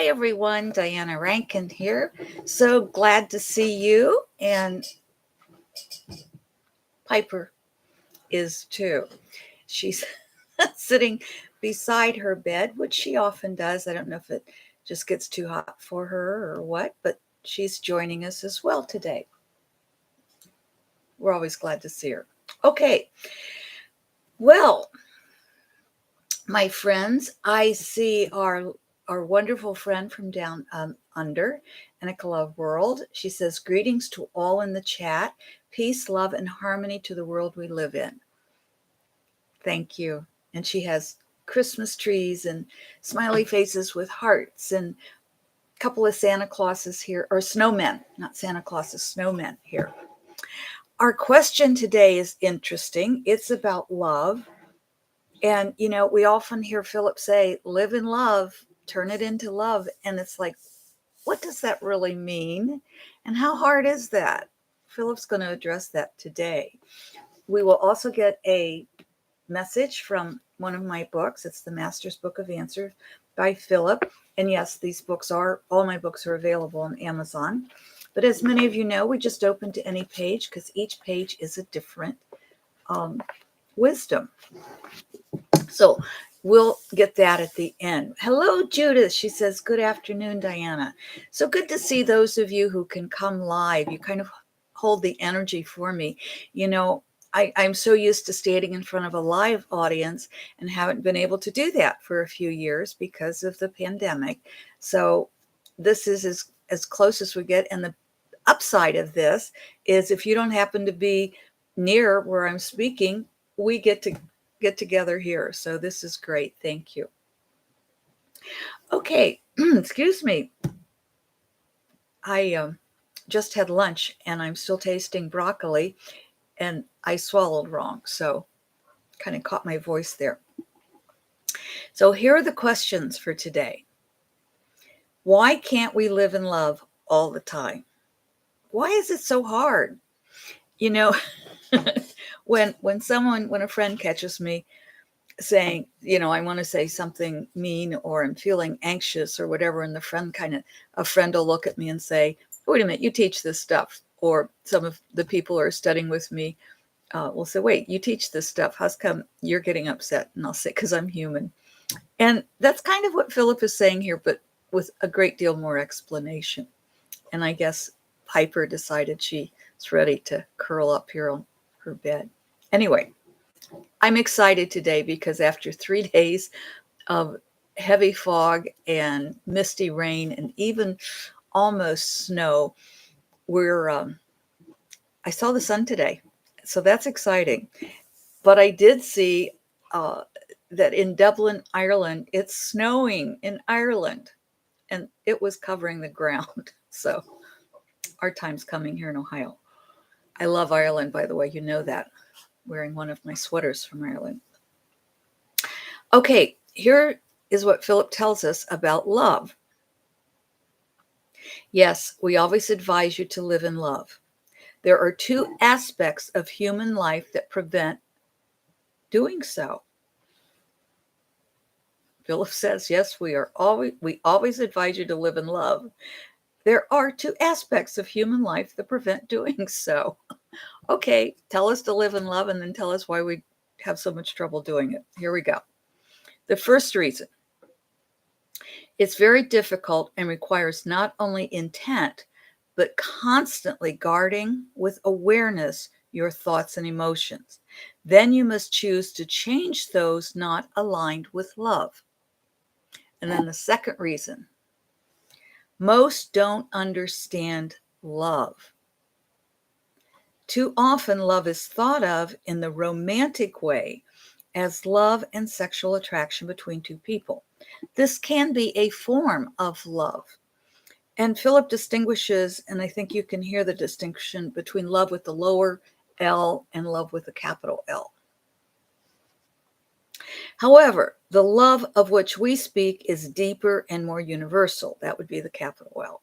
Hi, everyone. Diana Rankin here. So glad to see you. And Piper is too. She's sitting beside her bed, which she often does. I don't know if it just gets too hot for her or what, but she's joining us as well today. We're always glad to see her. Okay. Well, my friends, I see our wonderful friend from down under Annika World. She says, greetings to all in the chat. Peace, love, and harmony to the world we live in. Thank you. And she has Christmas trees and smiley faces with hearts and a couple of Santa Clauses here, or snowmen, not Santa Clauses, snowmen here. Our question today is interesting. It's about love. And, you know, we often hear Phillip say, live in love, turn it into love. And it's like, what does that really mean? And how hard is that? Phillip's going to address that today. We will also get a message from one of my books. It's the Master's Book of Answers by Phillip. And yes, all my books are available on Amazon. But as many of you know, we just open to any page because each page is a different wisdom. So we'll get that at the end. Hello, Judith. She says, good afternoon, Diana. So good to see those of you who can come live. You kind of hold the energy for me. You know, I'm so used to standing in front of a live audience and haven't been able to do that for a few years because of the pandemic. So this is as close as we get. And the upside of this is if you don't happen to be near where I'm speaking, we get together here. So this is great. Thank you. Okay, excuse me. I just had lunch and I'm still tasting broccoli and I swallowed wrong. So kind of caught my voice there. So here are the questions for today. Why can't we live in love all the time? Why is it so hard? You know, when a friend catches me saying, you know, I want to say something mean or I'm feeling anxious or whatever, and a friend will look at me and say, wait a minute, you teach this stuff. Or some of the people who are studying with me will say, wait, you teach this stuff. How's come you're getting upset? And I'll say, because I'm human. And that's kind of what Phillip is saying here, but with a great deal more explanation. And I guess Piper decided she's ready to curl up here on her bed. Anyway, I'm excited today because after 3 days of heavy fog and misty rain and even almost snow, I saw the sun today. So that's exciting. But I did see that in Dublin, Ireland, it's snowing in Ireland and it was covering the ground. So our time's coming here in Ohio. I love Ireland, by the way, you know that. Wearing one of my sweaters from Ireland. Okay, here is what Phillip tells us about love. Yes, we always advise you to live in love. There are 2 aspects of human life that prevent doing so. Phillip says, yes, we always advise you to live in love. There are 2 aspects of human life that prevent doing so. Okay, tell us to live in love and then tell us why we have so much trouble doing it. Here we go. The first reason, it's very difficult and requires not only intent, but constantly guarding with awareness your thoughts and emotions. Then you must choose to change those not aligned with love. And then the second reason, most don't understand love. Too often, love is thought of in the romantic way as love and sexual attraction between 2 people. This can be a form of love. And Phillip distinguishes, and I think you can hear the distinction between love with the lower L and love with a capital L. However, the love of which we speak is deeper and more universal. That would be the capital L.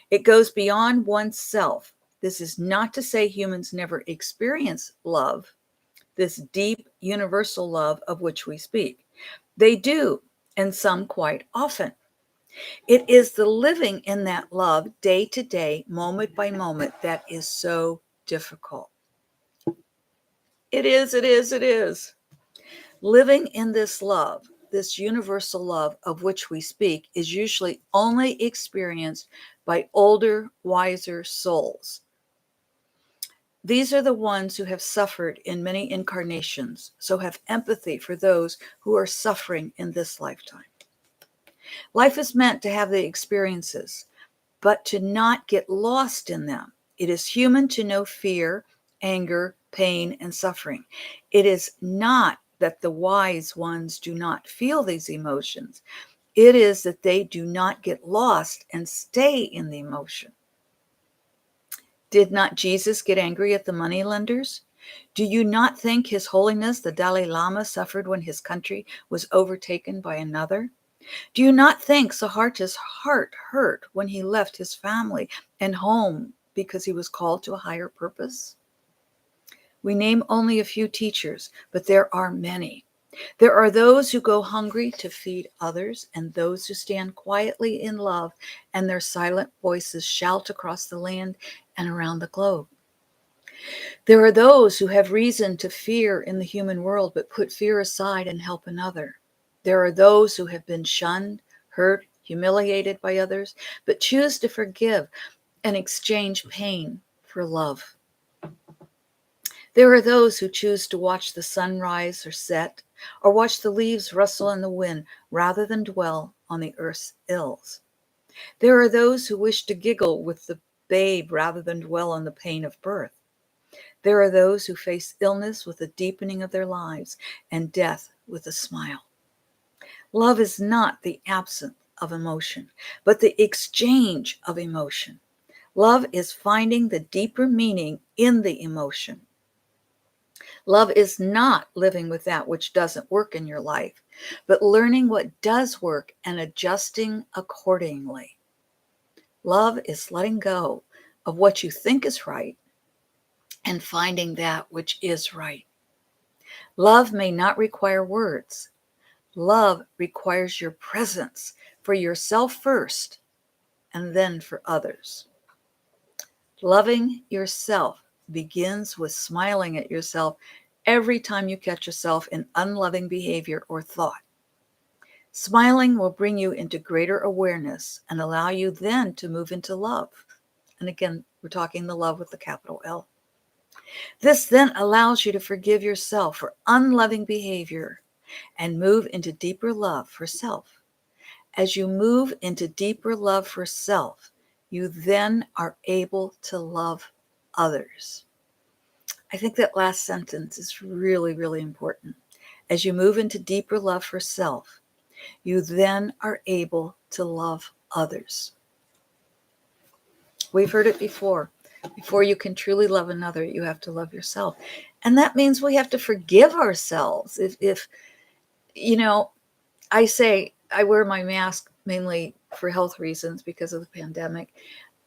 It goes beyond oneself. This is not to say humans never experience love, this deep, universal love of which we speak. They do, and some quite often. It is the living in that love day to day, moment by moment, that is so difficult. It is. Living in this love, this universal love of which we speak, is usually only experienced by older, wiser souls. These are the ones who have suffered in many incarnations, so have empathy for those who are suffering in this lifetime. Life is meant to have the experiences, but to not get lost in them. It is human to know fear, anger, pain, and suffering. It is not that the wise ones do not feel these emotions. It is that they do not get lost and stay in the emotion. Did not Jesus get angry at the moneylenders? Do you not think His Holiness the Dalai Lama suffered when his country was overtaken by another? Do you not think Saharta's heart hurt when he left his family and home because he was called to a higher purpose? We name only a few teachers, but there are many. There are those who go hungry to feed others, and those who stand quietly in love, and their silent voices shout across the land and around the globe. There are those who have reason to fear in the human world, but put fear aside and help another. There are those who have been shunned, hurt, humiliated by others, but choose to forgive and exchange pain for love. There are those who choose to watch the sun rise or set, or watch the leaves rustle in the wind, rather than dwell on the earth's ills. There are those who wish to giggle with the babe rather than dwell on the pain of birth. There are those who face illness with a deepening of their lives and death with a smile. Love is not the absence of emotion, but the exchange of emotion. Love is finding the deeper meaning in the emotion. Love is not living with that which doesn't work in your life, but learning what does work and adjusting accordingly. Love is letting go of what you think is right and finding that which is right. Love may not require words. Love requires your presence for yourself first and then for others. Loving yourself begins with smiling at yourself every time you catch yourself in unloving behavior or thought. Smiling will bring you into greater awareness and allow you then to move into love. And again, we're talking the love with the capital L. This then allows you to forgive yourself for unloving behavior and move into deeper love for self. As you move into deeper love for self, you then are able to love others. I think that last sentence is really, really important. As you move into deeper love for self, you then are able to love others. We've heard it before. Before you can truly love another, you have to love yourself. And that means we have to forgive ourselves. If I say I wear my mask mainly for health reasons because of the pandemic.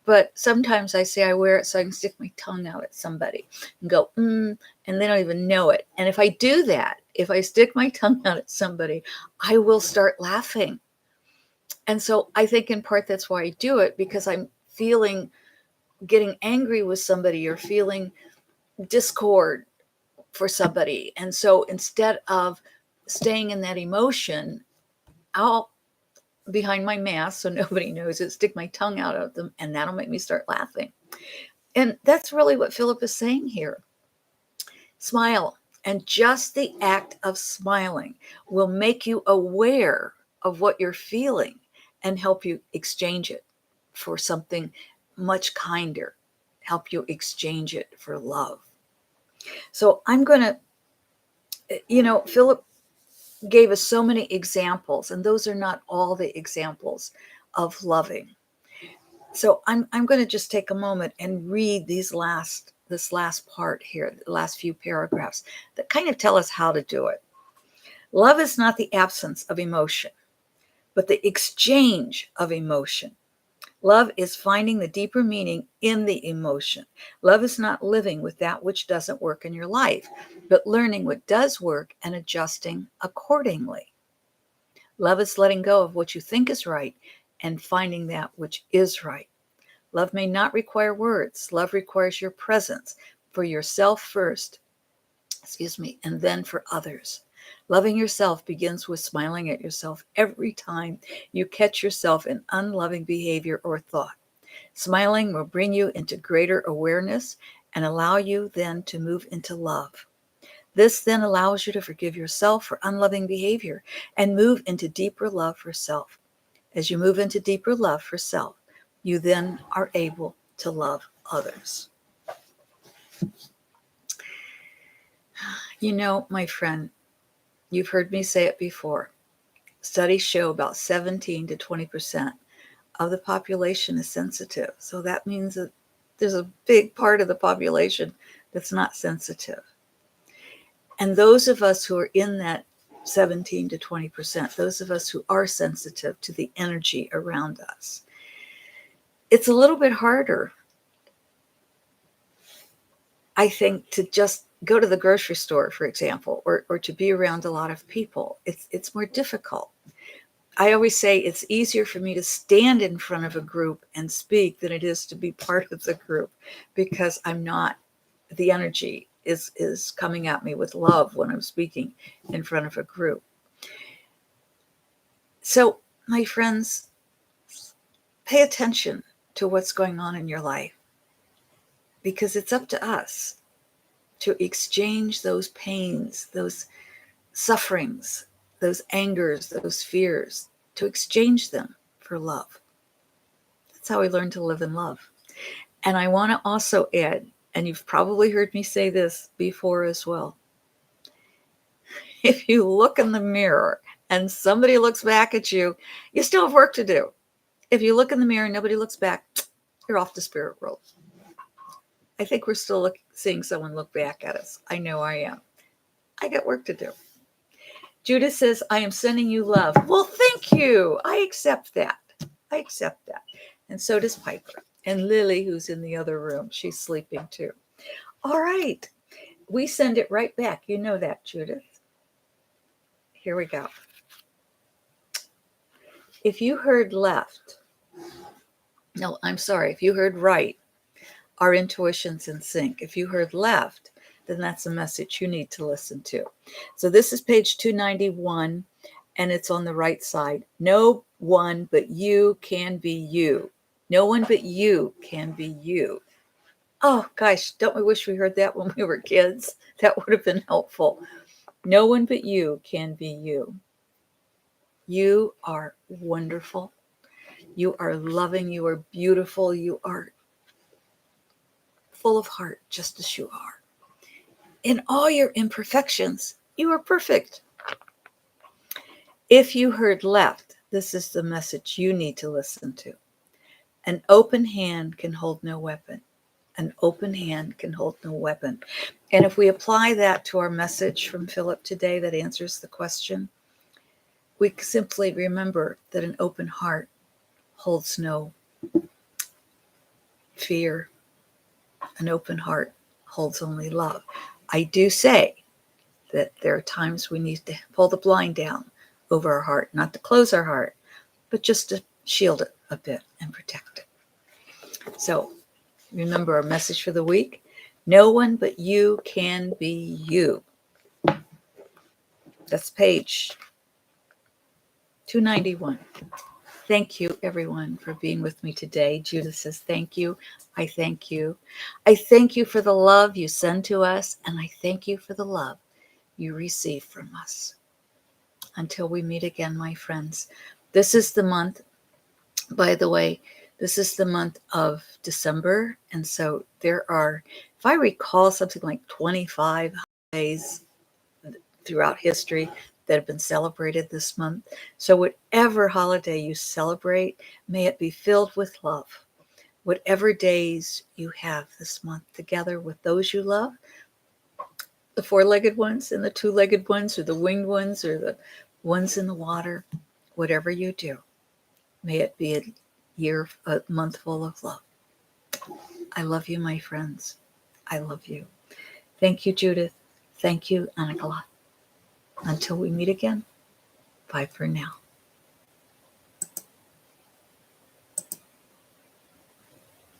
But sometimes I say I wear it so I can stick my tongue out at somebody and go, and they don't even know it. And if I do that, if I stick my tongue out at somebody, I will start laughing. And so I think in part that's why I do it, because I'm getting angry with somebody or feeling discord for somebody. And so instead of staying in that emotion, I'll behind my mask so nobody knows it, stick my tongue out at them, and that'll make me start laughing. And that's really what Phillip is saying here. Smile. And just the act of smiling will make you aware of what you're feeling and help you exchange it for something much kinder, help you exchange it for love. So I'm going to, Phillip gave us so many examples, and those are not all the examples of loving. So I'm going to just take a moment and read this last part here, the last few paragraphs that kind of tell us how to do it. Love is not the absence of emotion, but the exchange of emotion. Love is finding the deeper meaning in the emotion. Love is not living with that which doesn't work in your life, but learning what does work and adjusting accordingly. Love is letting go of what you think is right and finding that which is right. Love may not require words. Love requires your presence for yourself first, and then for others. Loving yourself begins with smiling at yourself every time you catch yourself in unloving behavior or thought. Smiling will bring you into greater awareness and allow you then to move into love. This then allows you to forgive yourself for unloving behavior and move into deeper love for self. As you move into deeper love for self, you then are able to love others. You know, my friend, you've heard me say it before. Studies show about 17 to 20% of the population is sensitive. So that means that there's a big part of the population that's not sensitive. And those of us who are in that 17 to 20%, those of us who are sensitive to the energy around us, it's a little bit harder, I think, to just go to the grocery store, for example, or to be around a lot of people. It's more difficult. I always say it's easier for me to stand in front of a group and speak than it is to be part of the group, because I'm not, the energy is coming at me with love when I'm speaking in front of a group. So, my friends, pay attention to what's going on in your life, because it's up to us to exchange those pains, those sufferings, those angers, those fears, to exchange them for love. That's how we learn to live in love. And I want to also add, and you've probably heard me say this before as well, if you look in the mirror and somebody looks back at you, you still have work to do. If you look in the mirror and nobody looks back, you're off to spirit world. I think we're still seeing someone look back at us. I know I am. I got work to do. Judith says, I am sending you love. Well, thank you. I accept that. I accept that. And so does Piper. And Lily, who's in the other room, she's sleeping too. All right. We send it right back. You know that, Judith. Here we go. If you heard left, no, I'm sorry. If you heard right, our intuition's in sync. If you heard left, then that's a message you need to listen to. So this is page 291, and it's on the right side. No one but you can be you. No one but you can be you. Oh, gosh, don't we wish we heard that when we were kids? That would have been helpful. No one but you can be you. You are wonderful. You are loving. You are beautiful. You are full of heart, just as you are. In all your imperfections, you are perfect. If you heard left, this is the message you need to listen to. An open hand can hold no weapon. An open hand can hold no weapon. And if we apply that to our message from Phillip today that answers the question, we simply remember that an open heart holds no fear. An open heart holds only love. I do say that there are times we need to pull the blind down over our heart, not to close our heart, but just to shield it a bit and protect it. So remember our message for the week. No one but you can be you. That's page 291. Thank you, everyone, for being with me today. Judith says, thank you. I thank you. I thank you for the love you send to us, and I thank you for the love you receive from us. Until we meet again, my friends. This is the month, by the way, this is the month of December. And so there are, if I recall, something like 25 holidays throughout history that have been celebrated this month. So whatever holiday you celebrate, may it be filled with love. Whatever days you have this month together with those you love, the four-legged ones and the two-legged ones, or the winged ones, or the ones in the water, whatever you do, may it be a month full of love. I love you, my friends. I love you. Thank you, Judith. Thank you, Anagala. Until we meet again, bye for now.